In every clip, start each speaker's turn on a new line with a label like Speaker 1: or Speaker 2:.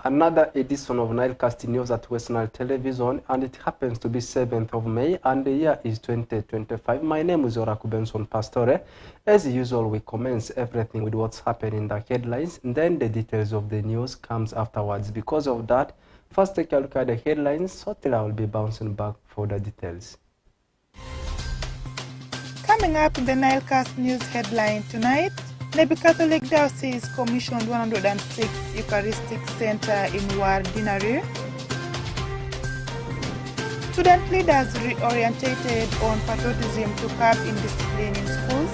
Speaker 1: Another edition of NILECAST News at West Nile Television, and it happens to be 7th of May, and the year is 2025. My name is Oraku Benson Pastore. As usual, we commence everything with what's happening in the headlines, and then the details of the news comes afterwards. Because of that, first take a look at the headlines, so till I will be bouncing back for the details.
Speaker 2: Coming up in the NILECAST News headline tonight, Nebi Catholic Diocese commissioned 106 Eucharistic Center in Wardinari. Student leaders reorientated on patriotism to curb indiscipline in schools.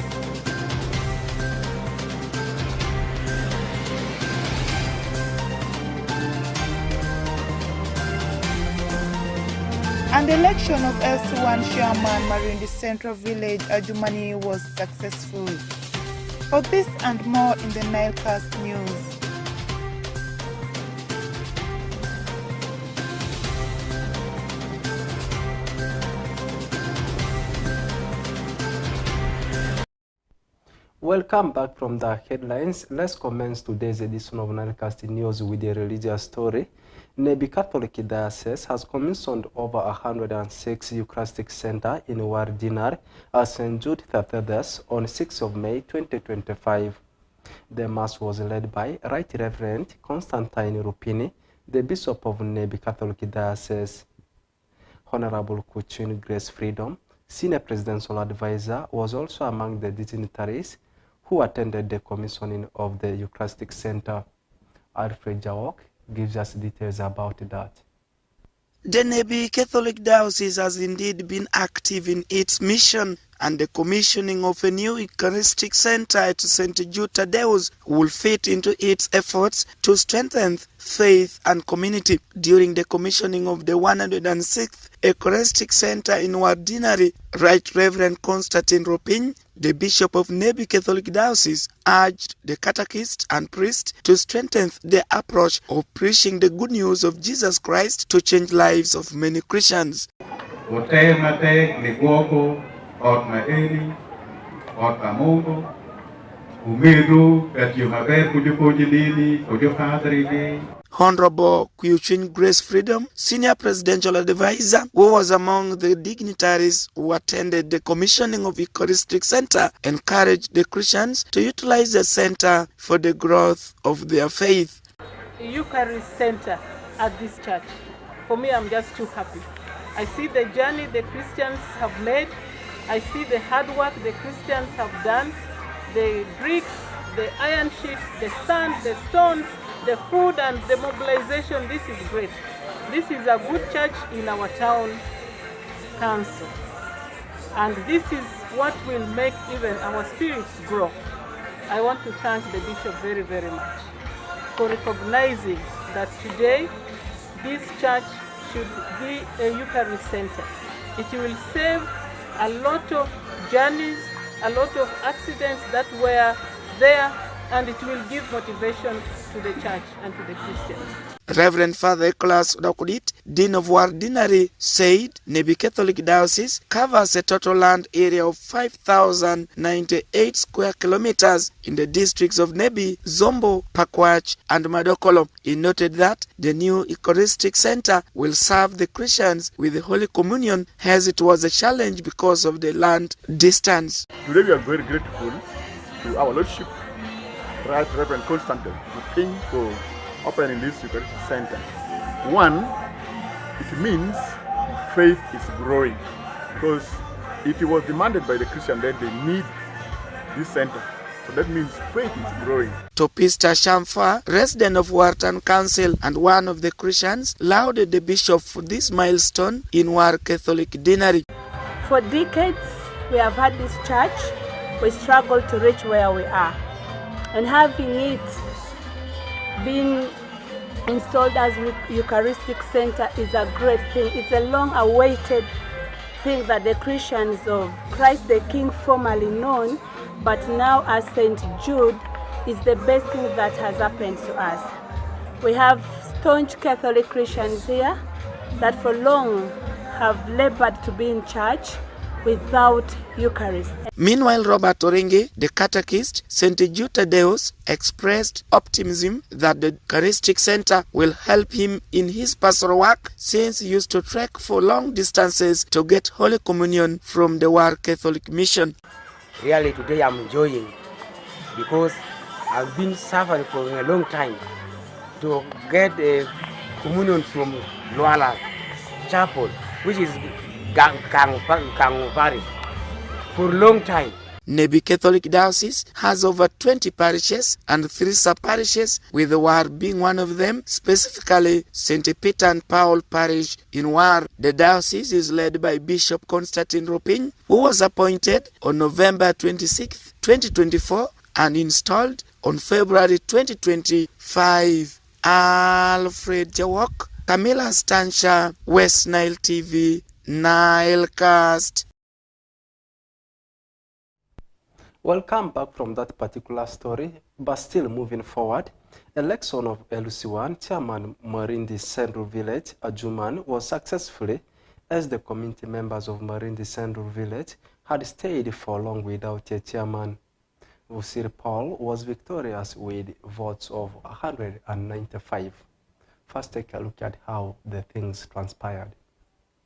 Speaker 2: And the election of S1 chairman Marindi Central Village Ajumani was successful. For this and more in the NILECAST News.
Speaker 1: Welcome back from the headlines. Let's commence today's edition of NILECAST News with a religious story. Nebi Catholic Diocese has commissioned over 106 Eucharistic Center in Wardinar at St. Jude Cathedral on 6th of May 2025. The Mass was led by Right Reverend Constantine Rupini, the Bishop of Nebi Catholic Diocese. Honorable Kuchin Grace Freedom, Senior Presidential Advisor, was also among the dignitaries who attended the commissioning of the Eucharistic Center. Alfred Jawok gives us details about that.
Speaker 3: The Nebi Catholic Diocese has indeed been active in its mission, and the commissioning of a new Eucharistic Center at St. Jude Tadeus will fit into its efforts to strengthen faith and community. During the commissioning of the 106th Eucharistic Center in Wardinari, Right Reverend Constantine Ropin, the Bishop of Nebi Catholic Diocese, urged the catechists and priests to strengthen the approach of preaching the good news of Jesus Christ to change lives of many Christians. Honorable Kuchin Grace Freedom, Senior Presidential Advisor, who was among the dignitaries who attended the commissioning of Eucharistic Center, encouraged the Christians to utilize the center for the growth of their faith.
Speaker 4: Eucharist Center at this church, for me, I'm just too happy. I see the journey the Christians have made. I see the hard work the Christians have done, the bricks, the iron sheets, the sand, the stones, the food and the mobilization. This is great. This is a good church in our town council. And this is what will make even our spirits grow. I want to thank the Bishop very, very much for recognizing that today this church should be a Eucharist Center. It will save a lot of journeys, a lot of accidents that were there, and it will give motivation to the church and to the Christians.
Speaker 3: Reverend Father Nicholas Dokudit, Dean of Wardinari, said Nebi Catholic Diocese covers a total land area of 5,098 square kilometers in the districts of Nebi, Zombo, Pakwach, and Madokolo. He noted that the new Eucharistic Center will serve the Christians with the Holy Communion, as it was a challenge because of the land distance.
Speaker 5: Today we are very grateful to our Lordship, Right Reverend Constantine, for opening this Eucharistic Center. One, it means faith is growing, because it was demanded by the Christian that they need this center. So that means faith is growing.
Speaker 3: Topista Shamfa, resident of Wharton Council and one of the Christians, lauded the bishop for this milestone in War Catholic Dinari.
Speaker 6: For decades, we have had this church. We struggled to reach where we are. And having it being installed as Eucharistic Center is a great thing. It's a long-awaited thing that the Christians of Christ the King, formerly known, but now as St. Jude, is the best thing that has happened to us. We have staunch Catholic Christians here that for long have labored to be in church. without Eucharist.
Speaker 3: Meanwhile, Robert Orenge, the catechist, St. Tadeus, expressed optimism that the Eucharistic Center will help him in his pastoral work, since he used to trek for long distances to get Holy Communion from the War Catholic Mission.
Speaker 7: Really, today I'm enjoying, because I've been suffering for a long time to get a communion from Luala Chapel, which is Kangu Parish, for a long time.
Speaker 3: Nebi Catholic Diocese has over 20 parishes and 3 sub-parishes, with War being one of them, specifically St. Peter and Paul Parish in War. The diocese is led by Bishop Constantine Ropin, who was appointed on November 26, 2024 and installed on February 2025. Alfred Jawok, Camilla Stansha, West Nile TV, NILECAST.
Speaker 1: Welcome back from that particular story, but still moving forward. Election of LC1 Chairman Marindi Central Village, Ajuman, was successfully, as the community members of Marindi Central Village had stayed for long without a chairman. Vusir Paul was victorious with votes of 195. First, take a look at how the things transpired.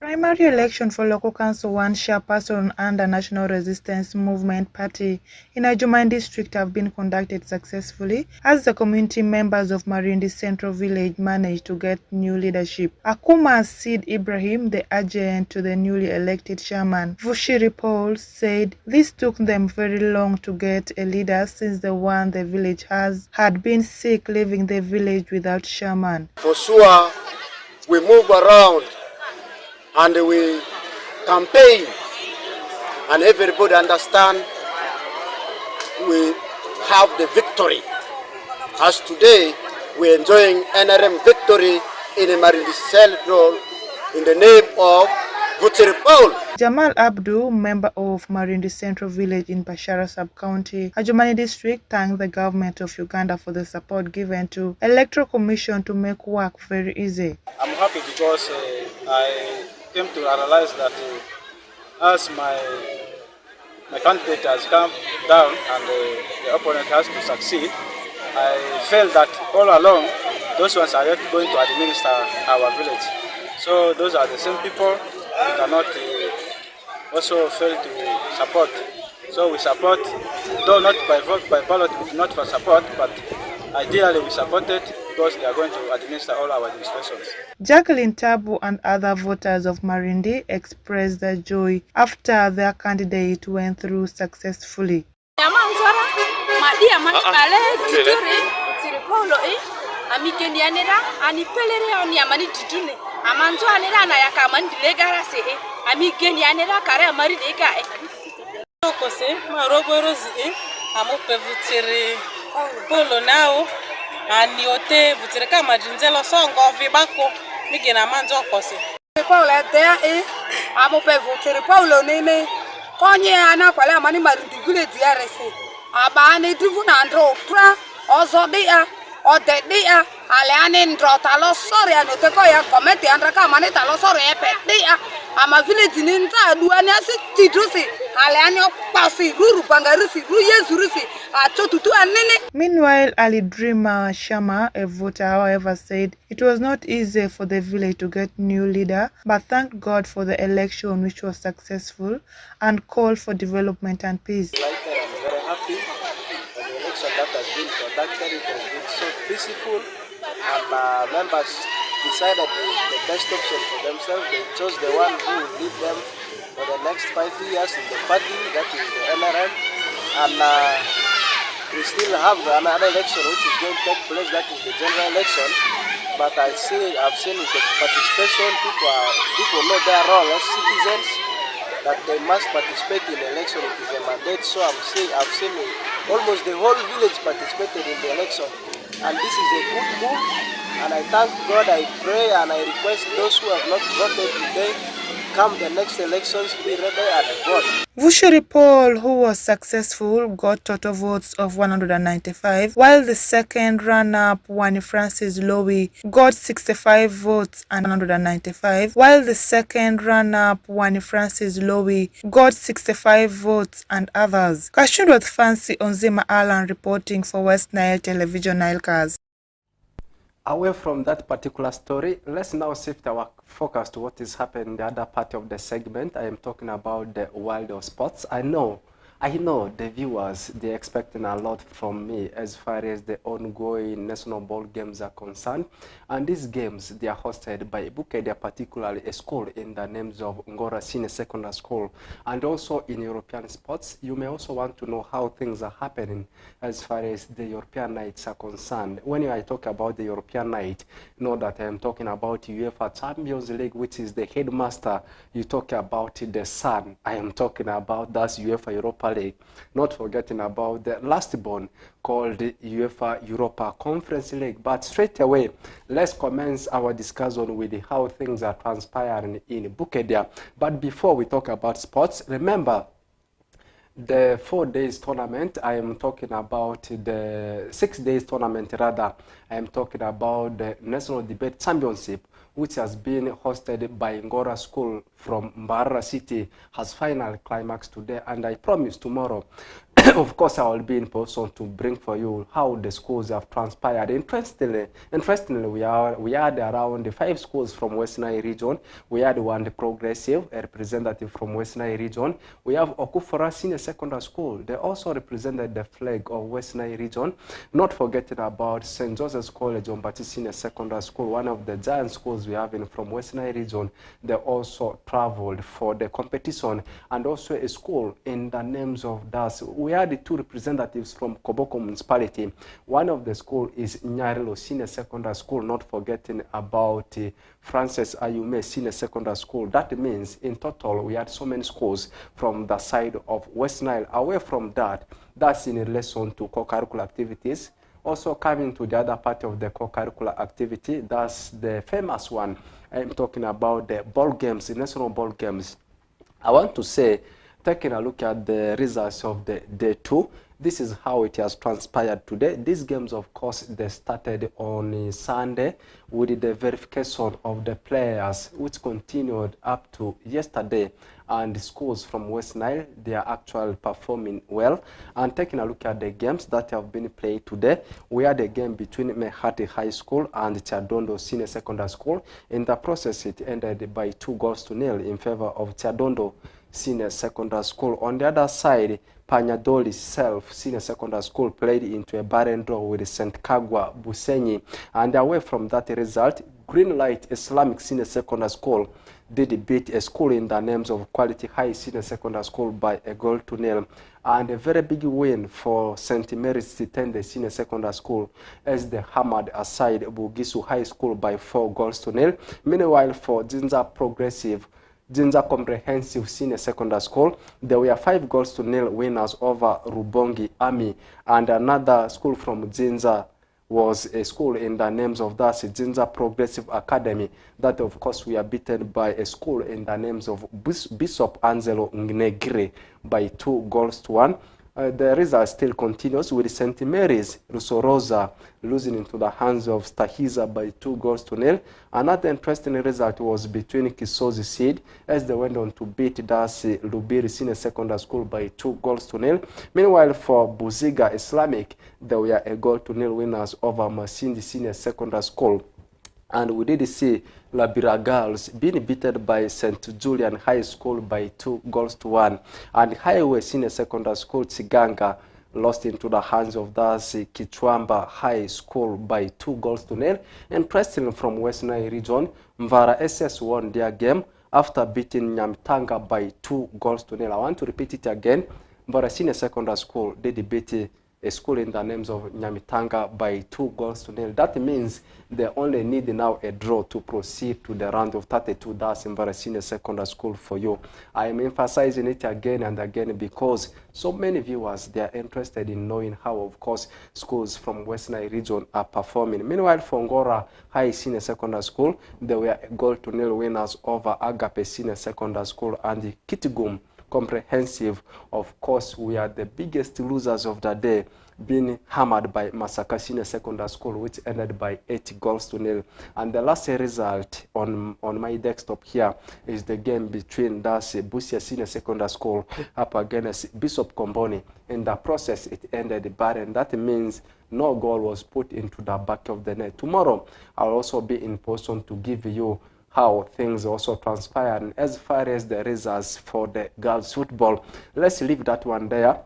Speaker 2: Primary election for local council 1 chairperson under National Resistance Movement Party in Ajuman district have been conducted successfully, as the community members of Marindi Central Village managed to get new leadership. Akuma Sid Ibrahim, the adjutant to the newly elected chairman, Vushiri Paul, said this took them very long to get a leader, since the one the village had been sick, leaving the village without chairman.
Speaker 8: For sure, we move around and we campaign, and everybody understand we have the victory. As today, we're enjoying NRM victory in the Marindi Central in the name of Vuchiri Paul.
Speaker 2: Jamal Abdu, member of Marindi Central Village in Bashara Sub-County, Ajumani District, thanked the government of Uganda for the support given to Electoral Commission to make work very easy.
Speaker 9: I'm happy because I came to realize that as my candidate has come down and the opponent has to succeed, I felt that all along those ones are not going to administer our village. So those are the same people we cannot also fail to support. So we support, though not by vote, by ballot, not for support, but ideally we supported because they are going to administer all our administrations.
Speaker 2: Jacqueline Tabu and other voters of Marindi expressed their joy after their candidate went through successfully.
Speaker 4: Aniote vutireka majinzelo songo vibako migena manzo kose
Speaker 10: Paula there amope vutiri Paulo nene konye ana kwale amani Marindi village yarese abane divuna ndro pra ozodia odedia ale ane ndro talo sori anote ko ya komete andra ka mane talo sori epedia ama village ninta aduani asi tidusi ale ane opasi ruru bangarisi ru yesurisi atotutu anene.
Speaker 2: Meanwhile, Ali Dreamer Shama, a voter, however, said it was not easy for the village to get new leader, but thanked God for the election, which was successful, and called for development and peace.
Speaker 9: I'm very happy for the election that has been conducted. It has been so peaceful, and members decided the best option for themselves. They chose the one who will lead them for the next 5 years in the party, that is the NRM, and we still have another election which is going to take place, that is the general election. But I've seen with the participation, people know their role as citizens, that they must participate in the election. It is a mandate. So I've seen almost the whole village participated in the election, and this is a good move. And I thank God, I pray, and I request those who have not voted today come the next elections, be ready and vote.
Speaker 2: Vushiri Paul, who was successful, got total votes of 195, while the second runner-up, Wani Francis Lowy, got 65 votes and 195, while the second runner-up, Wani Francis Lowy, got 65 votes and others. Kashundwath Fancy Onzima Alan reporting for West Nile Television NILECAST.
Speaker 1: Away from that particular story, let's now shift our focus to what is happening in the other part of the segment. I am talking about the world of sports. I know the viewers, they're expecting a lot from me as far as the ongoing national ball games are concerned. And these games, they are hosted by Bukedia, particularly a school in the names of Ngora Senior Secondary School. And also in European sports, you may also want to know how things are happening as far as the European nights are concerned. When I talk about the European night, know that I am talking about UEFA Champions League, which is the headmaster. You talk about the Sun, I am talking about that's UEFA Europa League, not forgetting about the last one called UEFA Europa Conference League. But straight away, let's commence our discussion with how things are transpiring in Bukedia. But before we talk about sports, remember the 4 days tournament. I am talking about the 6 days tournament rather. I am talking about the National Debate Championship, which has been hosted by Ngora School from Mbarara City, has final climax today, and I promise tomorrow, of course, I will be in person to bring for you how the schools have transpired. Interestingly, we had around 5 schools from West Nile region. We had one progressive, a representative from West Nile region. We have Okufora Senior Secondary School. They also represented the flag of West Nile region. Not forgetting about St. Joseph's College Ombati Senior Secondary School, one of the giant schools we have from West Nile region. They also traveled for the competition, and also a school in the names of DAS. We had 2 representatives from Koboko municipality. One of the school is Nyarilo Senior Secondary School, not forgetting about Francis Ayume Senior Secondary School. That means in total we had so many schools from the side of West Nile. Away from that, that's in relation to co-curricular activities. Also coming to the other part of the co-curricular activity, that's the famous one. I'm talking about the ball games, the national ball games. I want to say, taking a look at the results of the day 2, this is how it has transpired today. These games, of course, they started on Sunday with the verification of the players, which continued up to yesterday. And the schools from West Nile, they are actually performing well. And taking a look at the games that have been played today, we had a game between Mehati High School and Chadondo Senior Secondary School. In the process, it ended by 2-0 in favor of Chadondo Senior Secondary School. On the other side, Panyadoli Self Senior Secondary School played into a barren draw with St. Kagwa Busenyi. And away from that result, Green Light Islamic Senior Secondary School did beat a school in the names of Quality High Senior Secondary School by 1-0. And a very big win for St. Mary's Titende Senior Secondary School as they hammered aside Bugisu High School by 4-0. Meanwhile, for Jinza Comprehensive Senior Secondary School, there were 5-0 winners over Rubongi Army. And another school from Jinza was a school in the names of that Jinza Progressive Academy. That, of course, we are beaten by a school in the names of Bishop Angelo Negre by 2-1. The result still continues with St. Mary's Rusorosa losing into the hands of Stahiza by 2-0. Another interesting result was between Kisozi Seed as they went on to beat Dasi Lubiri Senior Secondary School by 2-0. Meanwhile, for Buziga Islamic, there were 1-0 winners over Masindi Senior Secondary School. And we did see Labira Girls being beaten by St. Julian High School by 2-1. And Highway Senior Secondary School Chiganga lost into the hands of Dasi Kichwamba High School by 2-0. Interestingly, from West Nile region, Mvara SS won their game after beating Nyamtanga by 2-0. I want to repeat it again. Mvara Senior Secondary School did beat a school in the names of Nyamitanga by 2-0. That means they only need now a draw to proceed to the round of 32. That's in very senior secondary school for you. I am emphasizing it again and again because so many viewers, they are interested in knowing how, of course, schools from West Nile region are performing. Meanwhile, for Ngora High Senior Secondary School, they were 0-0 winners over Agape Senior Secondary School and the Kitigum Comprehensive. Of course, we are the biggest losers of the day, being hammered by Masaka Senior Secondary School, which ended by 8-0. And the last result on my desktop here is the game between Busia Senior Secondary School up against Bishop Komboni. In the process, it ended barren. That means no goal was put into the back of the net. Tomorrow, I'll also be in position to give you how things also transpire. And as far as the results for the girls football, let's leave that one there.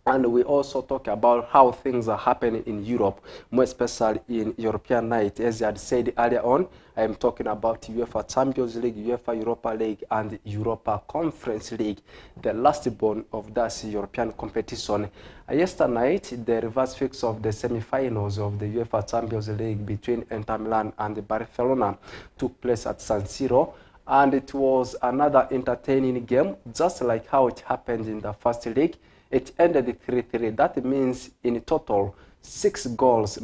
Speaker 1: And we also talk about how things are happening in Europe, more especially in European night. As I had said earlier on, I am talking about UEFA Champions League, UEFA Europa League, and Europa Conference League, the last born of that European competition. Yesterday night, the reverse fix of the semi-finals of the UEFA Champions League between Inter Milan and Barcelona took place at San Siro. And it was another entertaining game, just like how it happened in the first league. It ended 3-3. That means in total, 12 goals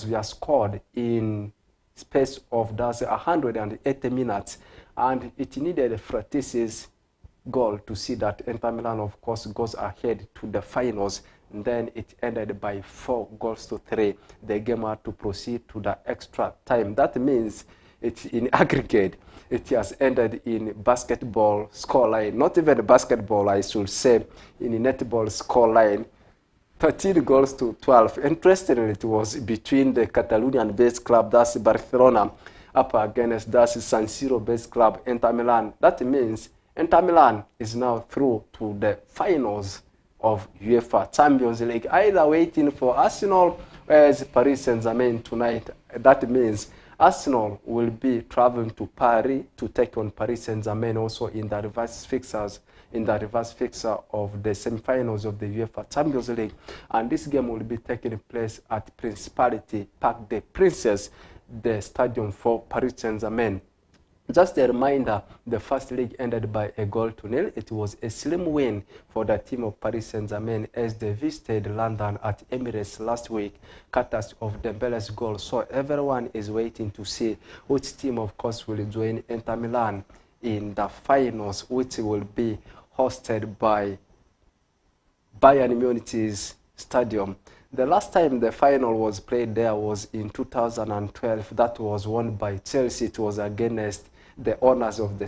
Speaker 1: were scored in space of 180 minutes. And it needed Fratis's goal to see that Inter Milan, of course, goes ahead to the finals. And then it ended by 4-3. The game had to proceed to the extra time. That means it's in aggregate, it has ended in basketball scoreline, not even basketball, I should say, in netball scoreline, 13-12. Interestingly, it was between the Catalonian-based club, that's Barcelona, up against that's San Siro-based club, Inter Milan. That means Inter Milan is now through to the finals of UEFA Champions League, either waiting for Arsenal as Paris Saint-Germain tonight. That means Arsenal will be traveling to Paris to take on Paris Saint-Germain also in the reverse fixture of the semi-finals of the UEFA Champions League. And this game will be taking place at Principality Parc des Princes, the stadium for Paris Saint-Germain. Just a reminder, the first leg ended by 1-0. It was a slim win for the team of Paris Saint-Germain as they visited London at Emirates last week, courtesy of Dembele's goal. So everyone is waiting to see which team, of course, will join Inter Milan in the finals, which will be hosted by Bayern Munich's stadium. The last time the final was played there was in 2012. That was won by Chelsea. It was against the owners of the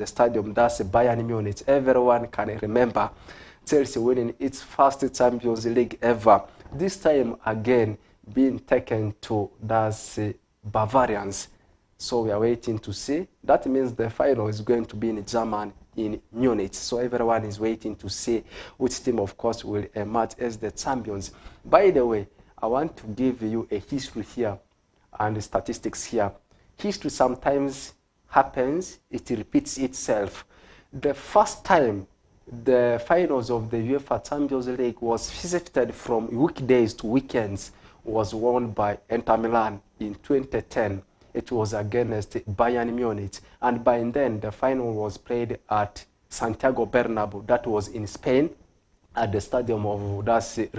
Speaker 1: stadium, that's Bayern Munich. Everyone can remember Chelsea winning its first Champions League ever. This time again being taken to the Bavarians. So we are waiting to see. That means the final is going to be in Germany, in Munich. So everyone is waiting to see which team, of course, will emerge as the champions. By the way, I want to give you a history here and statistics here. History sometimes happens, it repeats itself. The first time the finals of the UEFA Champions League was shifted from weekdays to weekends was won by Inter Milan in 2010. It was against Bayern Munich, and by then the final was played at Santiago Bernabeu, that was in Spain, at the stadium of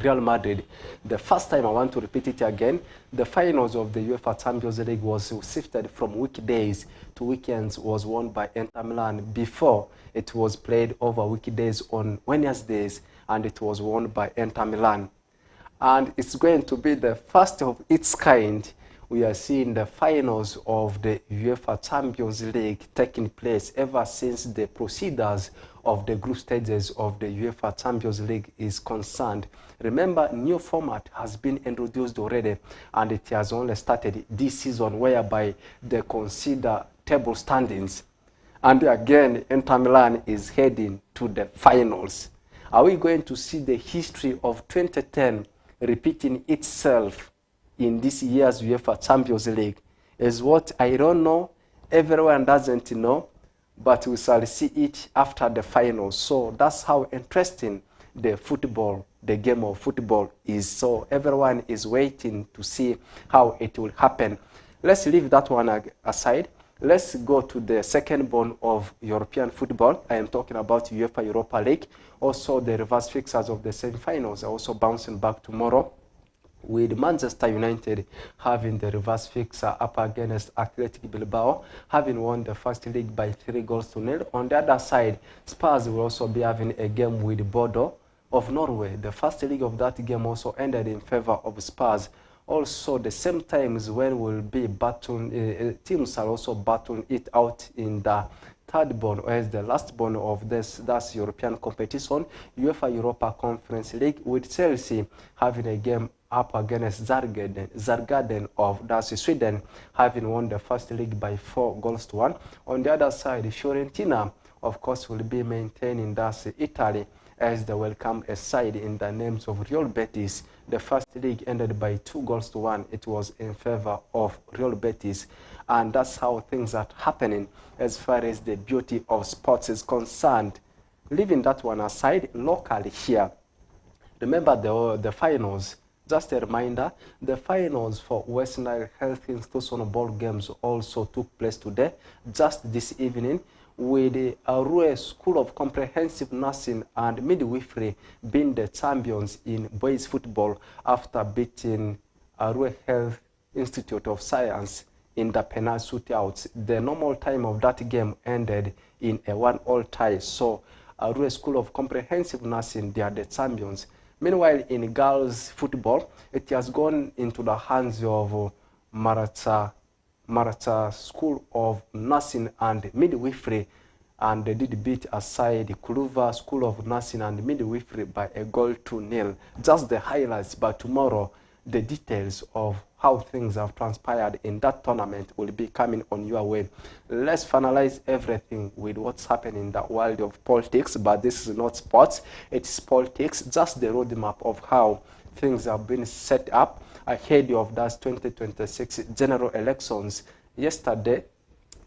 Speaker 1: Real Madrid. The first time, I want to repeat it again, the finals of the UEFA Champions League was shifted from weekdays to weekends, was won by Inter Milan. Before, it was played over weekdays on Wednesdays, and it was won by Inter Milan. And it's going to be the first of its kind. We are seeing the finals of the UEFA Champions League taking place ever since the procedures of the group stages of the UEFA Champions League is concerned. Remember, new format has been introduced already, and it has only started this season, whereby they consider table standings. And again, Inter Milan is heading to the finals. Are we going to see the history of 2010 repeating itself in this year's UEFA Champions League? Is what I don't know. Everyone doesn't know, but we shall see it after the final. So that's how interesting the game of football is. So everyone is waiting to see how it will happen. Let's leave that one aside. Let's go to the second born of European football. I am talking about UEFA Europa League. Also, the reverse fixtures of the semi-finals are also bouncing back tomorrow, with Manchester United having the reverse fixture up against Athletic Bilbao, having won the first leg by 3-0. On the other side, Spurs will also be having a game with Bodo of Norway. The first leg of that game also ended in favor of Spurs. Also, the same times when we'll be battling, teams are also battling it out in the third born, or as the last born of that's European competition, UEFA Europa Conference League, with Chelsea having a game up against Zargaden of that's Sweden, having won the first league by 4-1. On the other side, Fiorentina, of course, will be maintaining that's Italy, as they welcome a side in the names of Real Betis. The first league ended by 2-1. It was in favor of Real Betis. And that's how things are happening as far as the beauty of sports is concerned. Leaving that one aside, locally here, remember the finals. Just a reminder, the finals for West Nile Health Institution Ball Games also took place today, just this evening, with the Arue School of Comprehensive Nursing and Midwifery being the champions in boys football after beating Arue Health Institute of Science in the penalty shootouts. The normal time of that game ended in a 1-1 tie. So Arue School of Comprehensive Nursing, they are the champions. Meanwhile, in girls football, it has gone into the hands of Maratha School of Nursing and Midwifery, and they did beat aside Kuruva School of Nursing and Midwifery by 1-0. Just the highlights, but tomorrow the details of how things have transpired in that tournament will be coming on your way. Let's finalize everything with what's happening in the world of politics, but this is not sports, it's politics, just the roadmap of how things have been set up ahead of that 2026 general elections. Yesterday,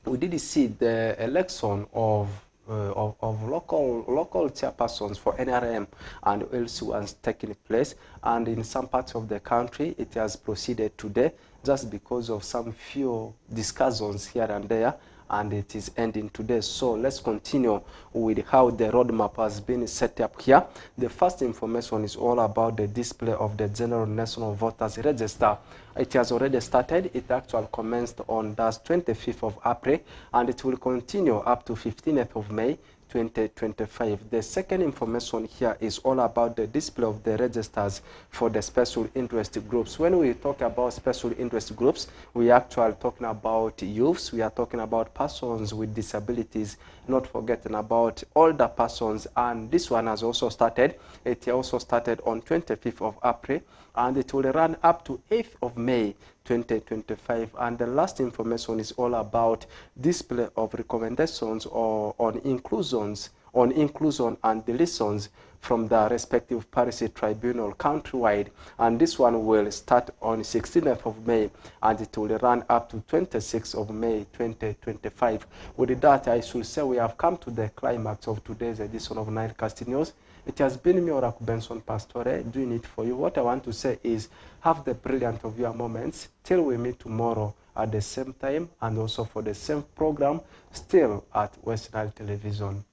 Speaker 1: we did see the election of local chairpersons for NRM and else ones taking place, and in some parts of the country it has proceeded today just because of some few discussions here and there, and it is ending today. So let's continue with how the roadmap has been set up here. The first information is all about the display of the General National Voters Register. It has already started. It actually commenced on the 25th of April, and it will continue up to 15th of May 2025. The second information here is all about the display of the registers for the special interest groups. When we talk about special interest groups, we are actually talking about youths, we are talking about persons with disabilities, not forgetting about older persons, and this one has also started. It also started on 25th of April, and it will run up to 8th of May 2025. And the last information is all about display of recommendations or on inclusion and deletions from the respective parish tribunal countrywide, and this one will start on 16th of May and it will run up to 26th of May 2025. With that, I should say we have come to the climax of today's edition of NILECAST News. It has been me, Oracle Benson Pastore, doing it for you. What I want to say is have the brilliant of your moments till we meet tomorrow at the same time and also for the same program, still at West Nile Television.